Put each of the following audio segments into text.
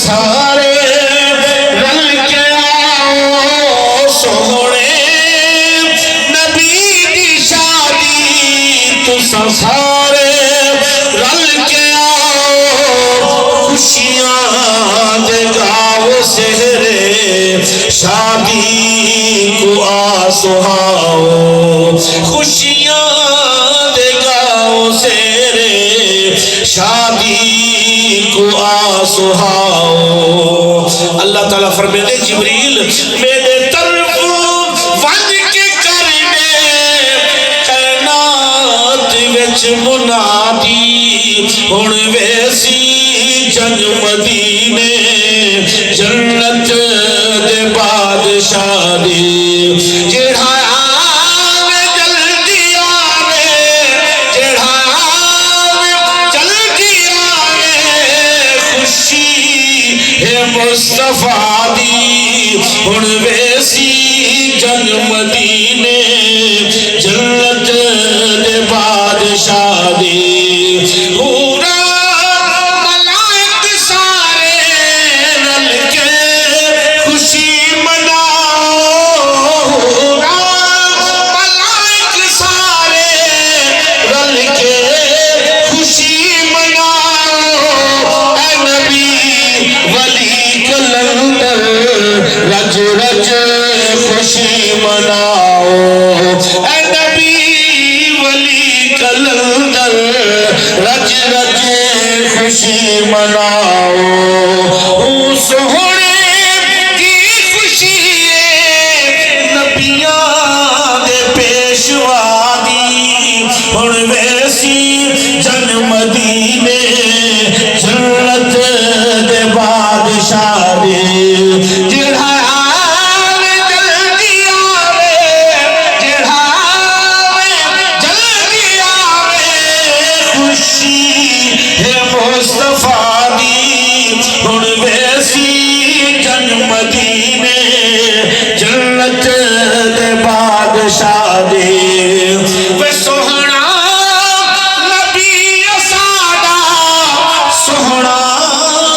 سارے رل کے آؤ سونے نبی دی شادی تساں سارے رل کے آؤ خوشیاں دے گاؤ سہرے شادی کو آ سہاؤ خوشیاں دے گاؤ سہرے شادی کو آ سہاؤ اللہ تعالیٰ فرمائے جبریل میرے طرف ون کے کرنے کائنات وچ منادی ہن ویسی جنگ مدینے جنت دے بادشاہ دی جڑا آوے جلدی آوے جڑا آوے جلدی آوے خوشی ہے مصطفیٰ دی ہن ویسی جنگ مدینے جنت دے بادشاہ دی خوشی مناؤ سونے کی خوشی نبیاں دے پیشوا دی ہن ویسی جن مدینے جنت دے بادشاہ دی جڑا آوے جلدی آوے جڑا آوے جلدی آوے خوشی مصطفیٰ دی ہن ویسی جن مدینے جنت دے بادشاہ دی وے سوہنا نبی ساڈا سوہنا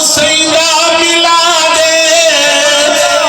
سیدہ ملا دے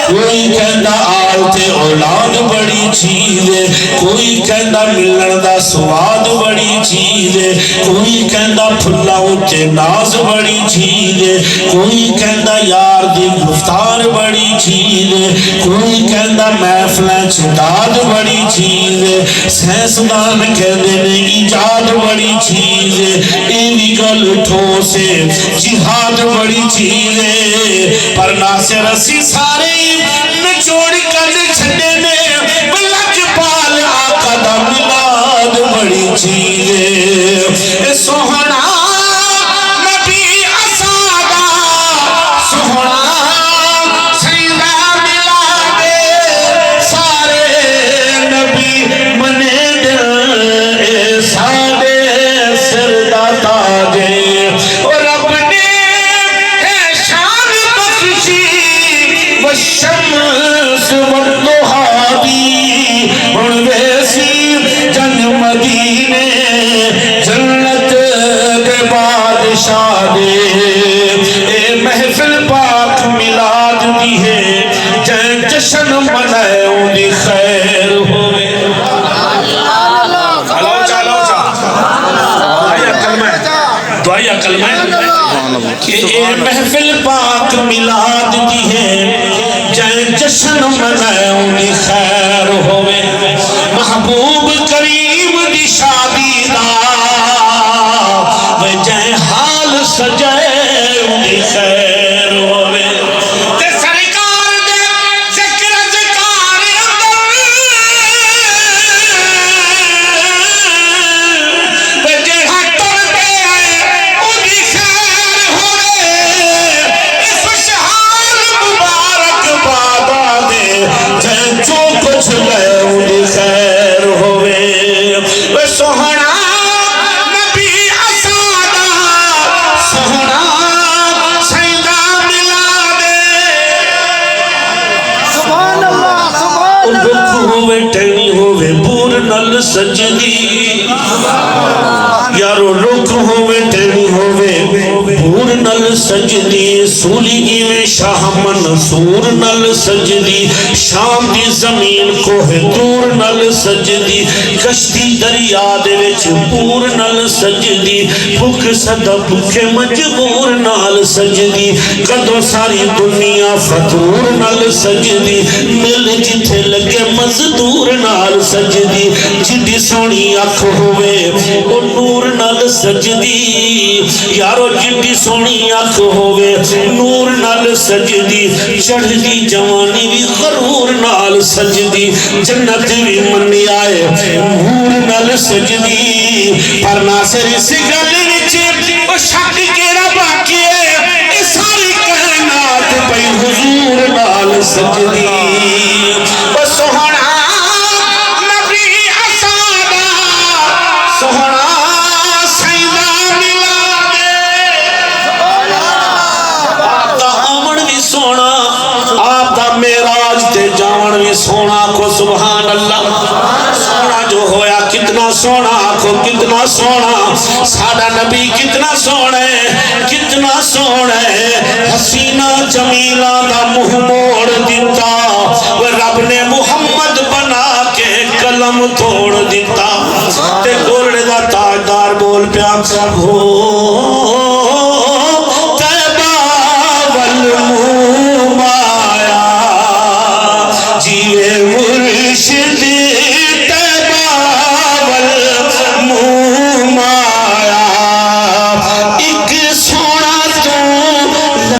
کوئی کہندا آل تے اولاد بڑی چیز ہے کوئی کہندا ملن دا سواد بڑی چیز ہے کوئی کہندا پھلا اچے ناز بڑی چیز ہے کوئی کہندا یار دی گفتار بڑی چیز ہے کوئی کہندا محفلیں چھداد بڑی چیز ہے سائنسدان کہندے نے ایجاد بڑی چیز ہے ایوی گل ٹھوس ہے جہاد بڑی چیز ہے پر ناصر اسی سارے نچوڑ کر چھڈے نے بلک پال آقا دا ملاد بڑی چیز ہے سوہنا نبی اسادا سوہنا سیدہ ملا دے سارے نبی منے دل اے ساڑے سر دا تاجے اور رب نے اے شان بخشی والشمس والضحا دی ہن ویسی جنگ مدینے جنت دے بادشاہ دے اے محفل پاک میلاد دی ہے جن جشن منائے دی خیر ہوئے دعائیہ کلمہ کہ اے محفل پاک میلاد دی ہے جن جشن منائے دی خیر ہوئے محبوب کریم دی شادی دا وجہ حال سجائے دی خیر ہوئے تے سرکار دے ذکر ذکار اندر وجہ حتر دے او دی خیر ہوئے خوشحال مبارک بادا دے جن جو کچھ لے او دی خیر ہوئے سوہنا نبی اسادا سوہنا سیدہ ملا دے سبحان اللہ سبحان اللہ ہوئے ٹینی ہوئے بور نل سجدی یارو رکھ ہوئے ٹینی ہوئے بور نل نل سجدی سولی میں شاہ منصور نل سجدی شام دی زمین کوہ دور نل سجدی کشتی دریا دے وچ پور نل سجدی بھوک صدا بھوکے مجبور نال سجدی کدو ساری دنیا فطور نل سجدی مل جتھے لگے مزدور نال سجدی جدی سونی اکھ ہوئے او نور نال سجدی یارو جدی سونی اکھ ہوئے نور نال سجدی چڑھ دی جوانی بھی غرور نال سجدی جنت بھی منی آئے نور نال سجدی پر ناصر اسی گلی وچے او شک کیڑا باقی ہے اے ساری کائنات پئی حضور نال سجدی او سوہنا نبی اسادا سوہنا سیدہ ملادے آپ دا آمن بھی سونا آپ دا میراج تے جاون بھی سونا کو سبحان اللہ سونا جو ہویا کتنا سونا کو کتنا سونا ساڑا نبی کتنا سونا ہے کتنا سونا ہے حسینہ جمیلہ دا منہ موڑ دیتا وہ رب نے محمد بنا کے قلم توڑ دیتا تے گولڑے دا تاجدار بول پیا ہو